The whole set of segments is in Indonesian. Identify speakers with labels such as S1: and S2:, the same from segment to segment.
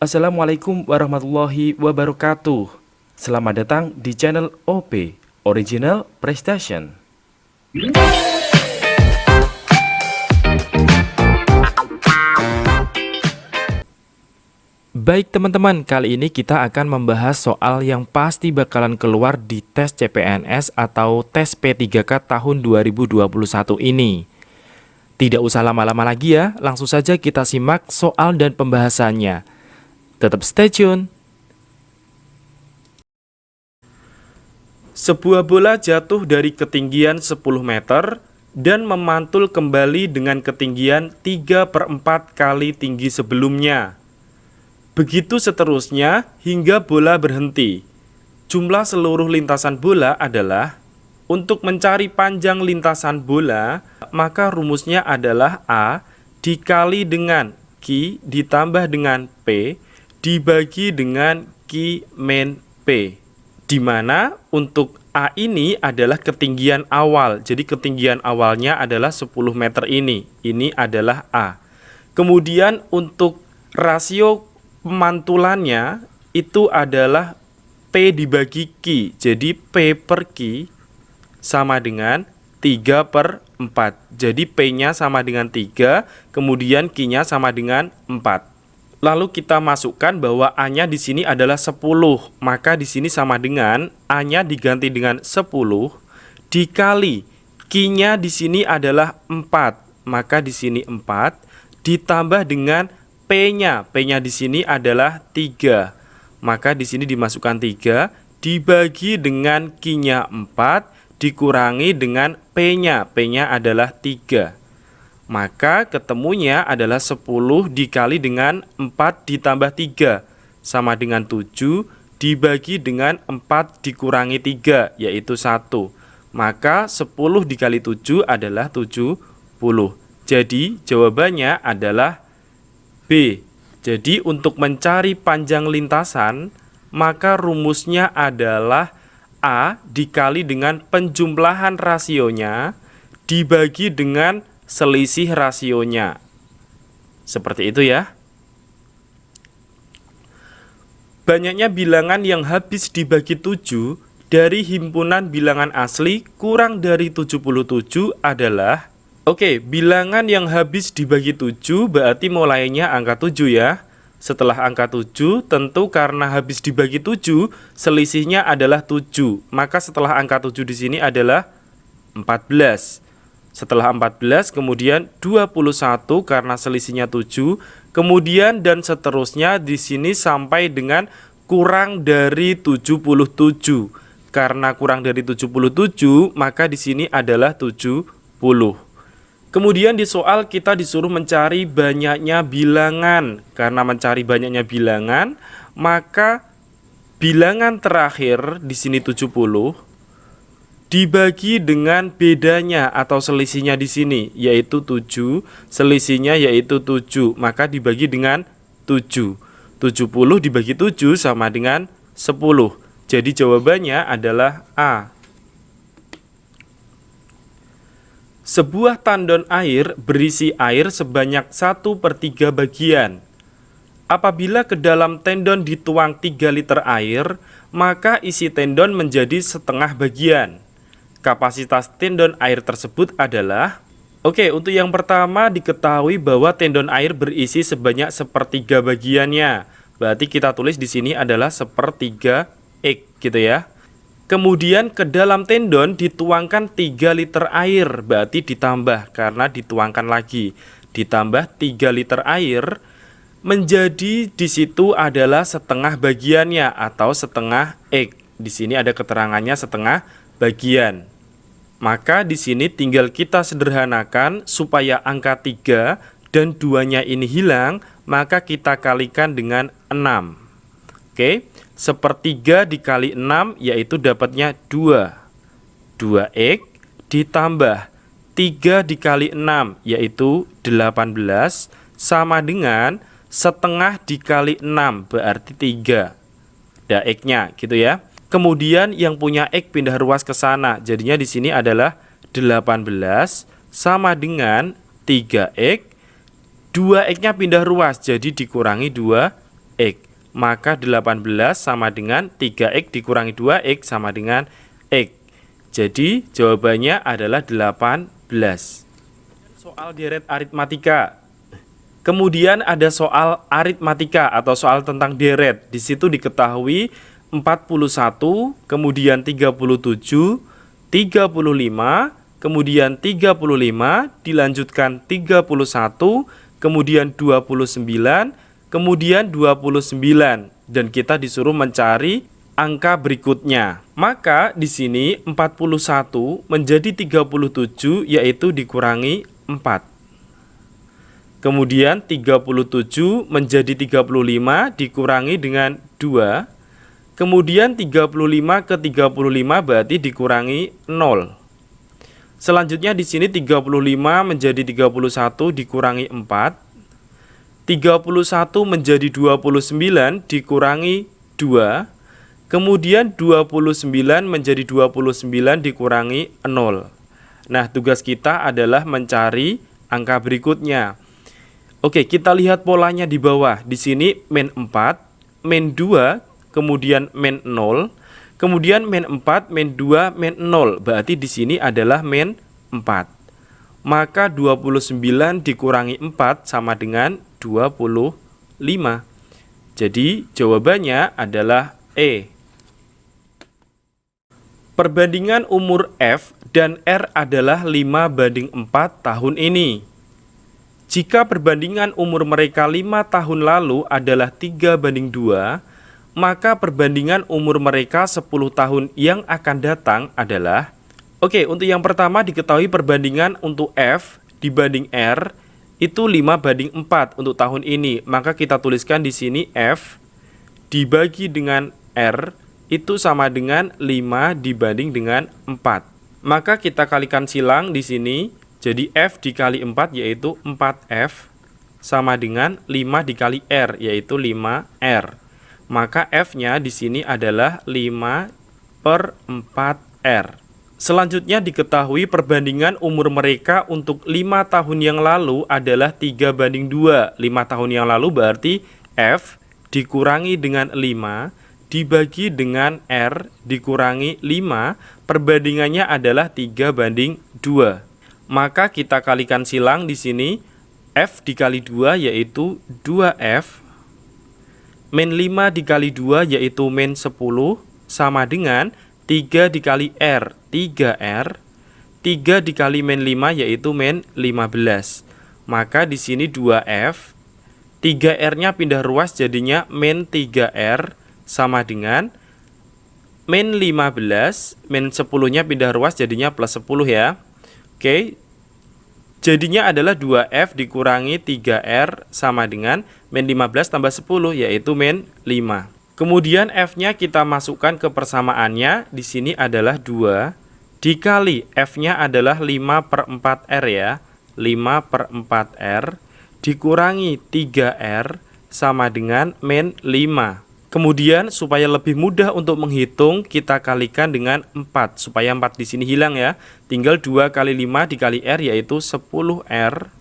S1: Assalamualaikum warahmatullahi wabarakatuh. Selamat datang di channel OP, Original Prestation. Baik teman-teman, kali ini kita akan membahas soal yang pasti bakalan keluar di tes CPNS atau tes P3K tahun 2021 ini. Tidak usah lama-lama lagi ya, langsung saja kita simak soal dan pembahasannya. Tetap stay tune. Sebuah bola jatuh dari ketinggian 10 meter dan memantul kembali dengan ketinggian 3/4 kali tinggi sebelumnya. Begitu seterusnya hingga bola berhenti. Jumlah seluruh lintasan bola adalah, untuk mencari panjang lintasan bola, maka rumusnya adalah A dikali dengan Q ditambah dengan P dibagi dengan Q min P. Di mana untuk A ini adalah ketinggian awal. Jadi ketinggian awalnya adalah 10 meter ini. Ini adalah A. Kemudian untuk rasio pemantulannya itu adalah P dibagi Q. Jadi P per Q sama dengan 3/4. Jadi P-nya sama dengan 3, kemudian Q-nya sama dengan 4. Lalu kita masukkan bahwa A-nya di sini adalah 10, maka di sini sama dengan A-nya diganti dengan 10 dikali Q-nya di sini adalah 4, maka di sini 4 ditambah dengan P-nya. P-nya di sini adalah 3, maka di sini dimasukkan 3 dibagi dengan Q-nya 4 dikurangi dengan P-nya. P-nya adalah 3. Maka ketemunya adalah 10 dikali dengan 4 ditambah 3 sama dengan 7 dibagi dengan 4 dikurangi 3 yaitu 1. Maka 10 dikali 7 adalah 70. Jadi jawabannya adalah B. Jadi untuk mencari panjang lintasan maka rumusnya adalah A dikali dengan penjumlahan rasionya dibagi dengan selisih rasionya. Seperti itu ya. Banyaknya bilangan yang habis dibagi 7 dari himpunan bilangan asli kurang dari 77 adalah, bilangan yang habis dibagi 7 berarti mulainya angka 7 ya. Setelah angka 7, tentu karena habis dibagi 7, selisihnya adalah 7. Maka setelah angka 7 di sini adalah 14. Setelah 14, kemudian 21 karena selisihnya 7. Kemudian dan seterusnya di sini sampai dengan kurang dari 77. Karena kurang dari 77, maka di sini adalah 70. Kemudian di soal kita disuruh mencari banyaknya bilangan. Karena mencari banyaknya bilangan, maka bilangan terakhir di sini 70 dibagi dengan bedanya atau selisihnya di sini yaitu 7, selisihnya yaitu 7, maka dibagi dengan 7. 70 dibagi 7 sama dengan 10. Jadi jawabannya adalah A. Sebuah tandon air berisi air sebanyak 1/3 bagian. Apabila ke dalam tendon dituang 3 liter air, maka isi tendon menjadi setengah bagian. Kapasitas tendon air tersebut adalah, untuk yang pertama diketahui bahwa tendon air berisi sebanyak 1/3 bagiannya. Berarti kita tulis di sini adalah 1/3 X gitu ya. Kemudian ke dalam tendon dituangkan 3 liter air, berarti ditambah karena dituangkan lagi. Ditambah 3 liter air menjadi di situ adalah setengah bagiannya atau setengah X. Di sini ada keterangannya setengah bagian. Maka di sini tinggal kita sederhanakan supaya angka 3 dan 2-nya ini hilang, maka kita kalikan dengan 6. 1/3 dikali 6 yaitu dapatnya 2. 2X ditambah 3 dikali 6 yaitu 18 sama dengan setengah dikali 6 berarti 3. Ada X-nya gitu ya. Kemudian yang punya X pindah ruas ke sana. Jadinya di sini adalah 18 sama dengan 3X. 2X-nya pindah ruas, jadi dikurangi 2X. X. Maka 18 sama dengan 3X dikurangi 2X sama dengan X. Jadi jawabannya adalah 18. Soal deret aritmatika. Kemudian ada soal aritmatika atau soal tentang deret. Di situ diketahui 41, kemudian 37, 35, kemudian 35, dilanjutkan 31, kemudian 29, kemudian 29, dan kita disuruh mencari angka berikutnya. Maka di sini 41 menjadi 37 yaitu dikurangi 4. Kemudian 37 menjadi 35 dikurangi dengan 2. Kemudian 35 ke 35 berarti dikurangi 0. Selanjutnya di sini 35 menjadi 31 dikurangi 4. 31 menjadi 29 dikurangi 2. Kemudian 29 menjadi 29 dikurangi 0. Nah, tugas kita adalah mencari angka berikutnya. Oke, kita lihat polanya di bawah. Di sini min 4, min 2, kemudian min 0, kemudian min 4, min 2, min 0. Berarti di sini adalah min 4. Maka 29 dikurangi 4 sama dengan 25. Jadi jawabannya adalah E. Perbandingan umur F dan R adalah 5:4 tahun ini. Jika perbandingan umur mereka 5 tahun lalu adalah 3:2, maka perbandingan umur mereka 10 tahun yang akan datang adalah... Oke, untuk yang pertama diketahui perbandingan untuk F dibanding R itu 5:4 untuk tahun ini. Maka kita tuliskan di sini F dibagi dengan R itu sama dengan 5 dibanding dengan 4. Maka kita kalikan silang di sini. Jadi F dikali 4 yaitu 4F sama dengan 5 dikali R yaitu 5R. Maka F-nya di sini adalah 5/4R. Selanjutnya diketahui perbandingan umur mereka untuk 5 tahun yang lalu adalah 3:2. 5 tahun yang lalu berarti F dikurangi dengan 5 dibagi dengan R dikurangi 5, perbandingannya adalah 3:2. Maka kita kalikan silang di sini. F dikali 2 yaitu 2F. Min 5 dikali 2 yaitu min 10 sama dengan 3 dikali R, 3R. 3 dikali min 5 yaitu min 15. Maka di sini 2F. 3R-nya pindah ruas jadinya min 3R sama dengan min 15. Min 10-nya pindah ruas jadinya plus 10 ya. Oke. Jadinya adalah 2F dikurangi 3R sama dengan min 15 tambah 10 yaitu min 5. Kemudian F-nya kita masukkan ke persamaannya. Di sini adalah 2 dikali F-nya adalah 5/4R ya. 5/4R dikurangi 3R sama dengan min 5. Kemudian supaya lebih mudah untuk menghitung, kita kalikan dengan 4. Supaya 4 di sini hilang ya. Tinggal 2 kali 5 dikali R yaitu 10R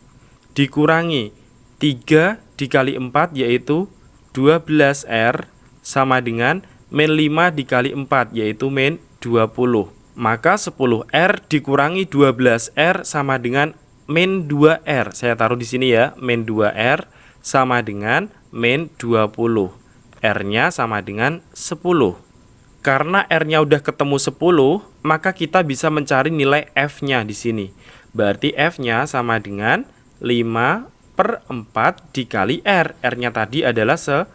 S1: dikurangi 3 dikali 4 yaitu 12R sama dengan min 5 dikali 4 yaitu min 20. Maka 10R dikurangi 12R sama dengan min 2R. Saya taruh di sini ya, min 2R sama dengan min 20. R-nya sama dengan 10. Karena R-nya udah ketemu 10, maka kita bisa mencari nilai F-nya di sini. Berarti F-nya sama dengan 5/4 dikali R. R-nya tadi adalah 10.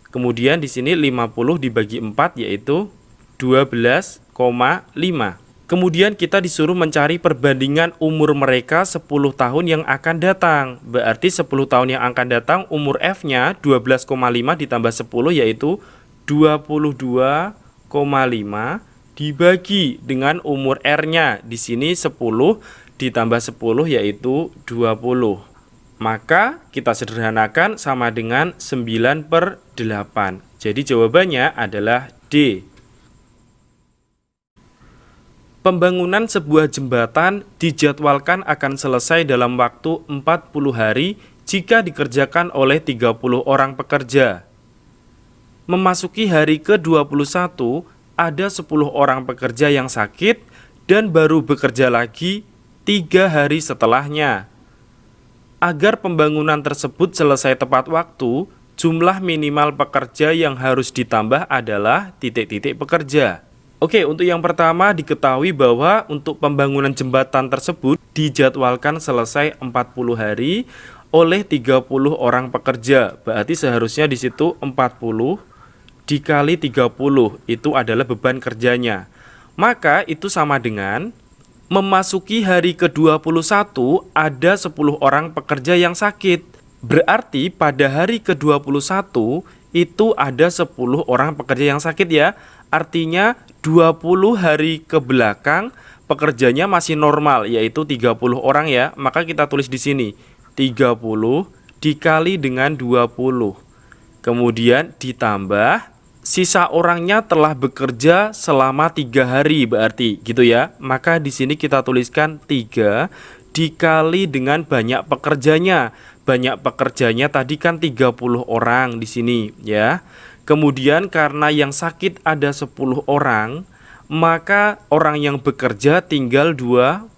S1: Kemudian di sini 50 dibagi 4 yaitu 12,5. Kemudian kita disuruh mencari perbandingan umur mereka 10 tahun yang akan datang. Berarti 10 tahun yang akan datang umur F-nya 12,5 ditambah 10 yaitu 22,5 dibagi dengan umur R-nya. Di sini 10 ditambah 10 yaitu 20. Maka kita sederhanakan sama dengan 9/8. Jadi jawabannya adalah D. Pembangunan sebuah jembatan dijadwalkan akan selesai dalam waktu 40 hari jika dikerjakan oleh 30 orang pekerja. Memasuki hari ke-21, ada 10 orang pekerja yang sakit dan baru bekerja lagi 3 hari setelahnya. Agar pembangunan tersebut selesai tepat waktu, jumlah minimal pekerja yang harus ditambah adalah titik-titik pekerja. Oke, untuk yang pertama diketahui bahwa untuk pembangunan jembatan tersebut dijadwalkan selesai 40 hari oleh 30 orang pekerja. Berarti seharusnya di situ 40 dikali 30 itu adalah beban kerjanya. Maka itu sama dengan memasuki hari ke-21 ada 10 orang pekerja yang sakit. Berarti pada hari ke-21 itu ada 10 orang pekerja yang sakit ya. Artinya 20 hari ke belakang pekerjanya masih normal, yaitu 30 orang ya. Maka kita tulis di sini 30 dikali dengan 20. Kemudian ditambah sisa orangnya telah bekerja selama 3 hari berarti gitu ya. Maka di sini kita tuliskan 3 dikali dengan banyak pekerjanya. Banyak pekerjanya tadi kan 30 orang di sini ya. Kemudian karena yang sakit ada 10 orang, maka orang yang bekerja tinggal 20.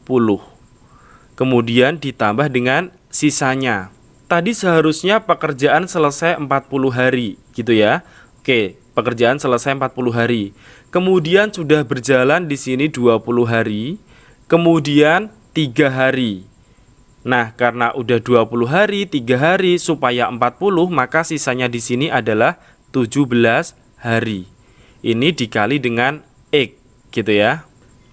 S1: Kemudian ditambah dengan sisanya. Tadi seharusnya pekerjaan selesai 40 hari gitu ya. Oke, pekerjaan selesai 40 hari. Kemudian sudah berjalan di sini 20 hari. Kemudian 3 hari. Nah, karena udah 20 hari, 3 hari supaya 40, maka sisanya di sini adalah 17 hari. Ini dikali dengan X gitu ya.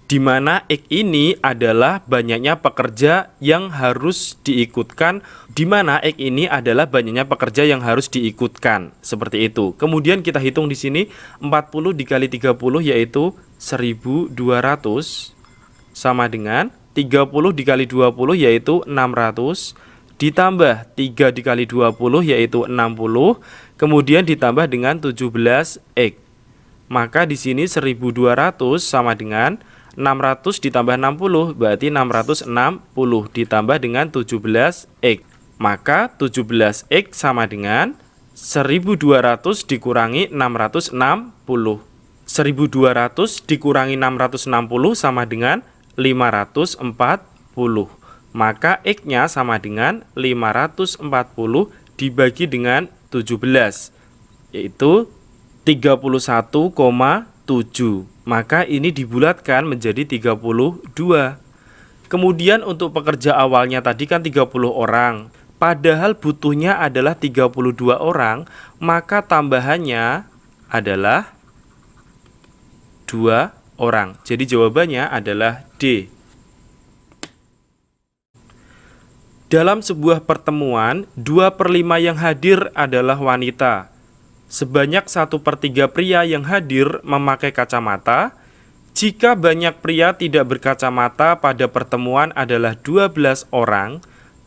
S1: Di mana X ini adalah banyaknya pekerja yang harus diikutkan, di mana X ini adalah banyaknya pekerja yang harus diikutkan, seperti itu. Kemudian kita hitung di sini 40 dikali 30 yaitu 1200 sama dengan 30 dikali 20 yaitu 600 ditambah 3 dikali 20 yaitu 60, kemudian ditambah dengan 17 X. Maka di sini 1200 sama dengan 600 ditambah 60 berarti 660 ditambah dengan 17 X. Maka 17 X sama dengan 1200 dikurangi 660. 1200 dikurangi 660 sama dengan 540. Maka X-nya sama dengan 540 dibagi dengan 17 yaitu 31,7. Maka ini dibulatkan menjadi 32. Kemudian untuk pekerja awalnya tadi kan 30 orang. Padahal butuhnya adalah 32 orang, maka tambahannya adalah 2 orang. Jadi jawabannya adalah D. Dalam sebuah pertemuan, 2/5 yang hadir adalah wanita. Sebanyak 1/3 pria yang hadir memakai kacamata. Jika banyak pria tidak berkacamata pada pertemuan adalah 12 orang,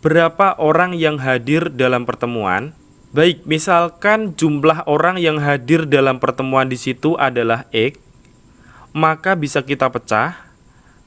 S1: berapa orang yang hadir dalam pertemuan? Baik, misalkan jumlah orang yang hadir dalam pertemuan di situ adalah X, maka bisa kita pecah.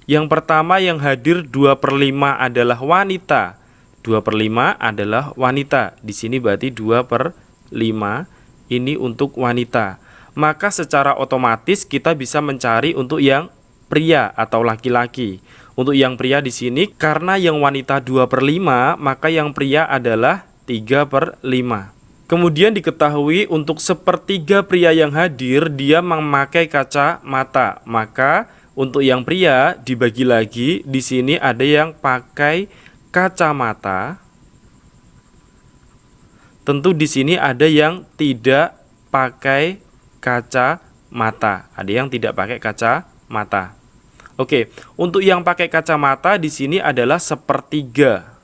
S1: Yang pertama yang hadir 2/5 adalah wanita. 2/5 adalah wanita. Di sini berarti 2/5 ini untuk wanita. Maka secara otomatis kita bisa mencari untuk yang pria atau laki-laki. Untuk yang pria di sini karena yang wanita 2/5, maka yang pria adalah 3/5. Kemudian diketahui untuk 1/3 pria yang hadir dia memakai kacamata. Maka untuk yang pria dibagi lagi, di sini ada yang pakai kacamata. Tentu di sini ada yang tidak pakai kacamata. Ada yang tidak pakai kacamata. Oke, untuk yang pakai kacamata di sini adalah 1/3.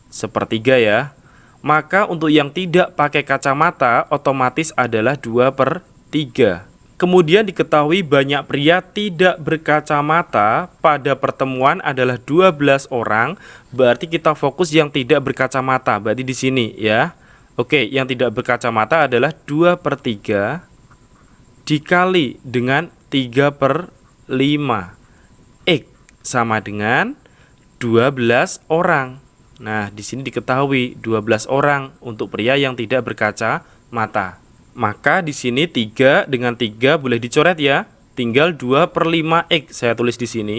S1: 1/3 ya. Maka untuk yang tidak pakai kacamata otomatis adalah 2/3. Kemudian diketahui banyak pria tidak berkacamata pada pertemuan adalah 12 orang. Berarti kita fokus yang tidak berkacamata. Berarti di sini ya. Oke, yang tidak berkacamata adalah 2/3 dikali dengan 3/5. X sama dengan 12 orang. Nah, di sini diketahui 12 orang untuk pria yang tidak berkaca mata. Maka di sini 3 dengan 3 boleh dicoret ya. Tinggal 2/5x saya tulis di sini.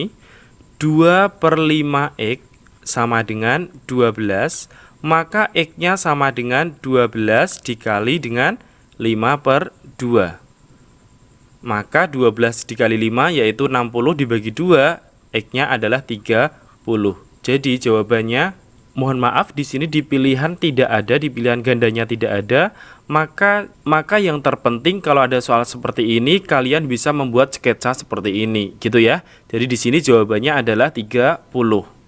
S1: 2/5x sama dengan 12, maka x-nya sama dengan 12 dikali dengan 5/2. Maka 12 dikali 5 yaitu 60 dibagi 2, x-nya adalah 30. Jadi jawabannya, mohon maaf di sini di pilihan tidak ada, di pilihan gandanya tidak ada. Maka yang terpenting kalau ada soal seperti ini kalian bisa membuat sketsa seperti ini, gitu ya. Jadi di sini jawabannya adalah 30.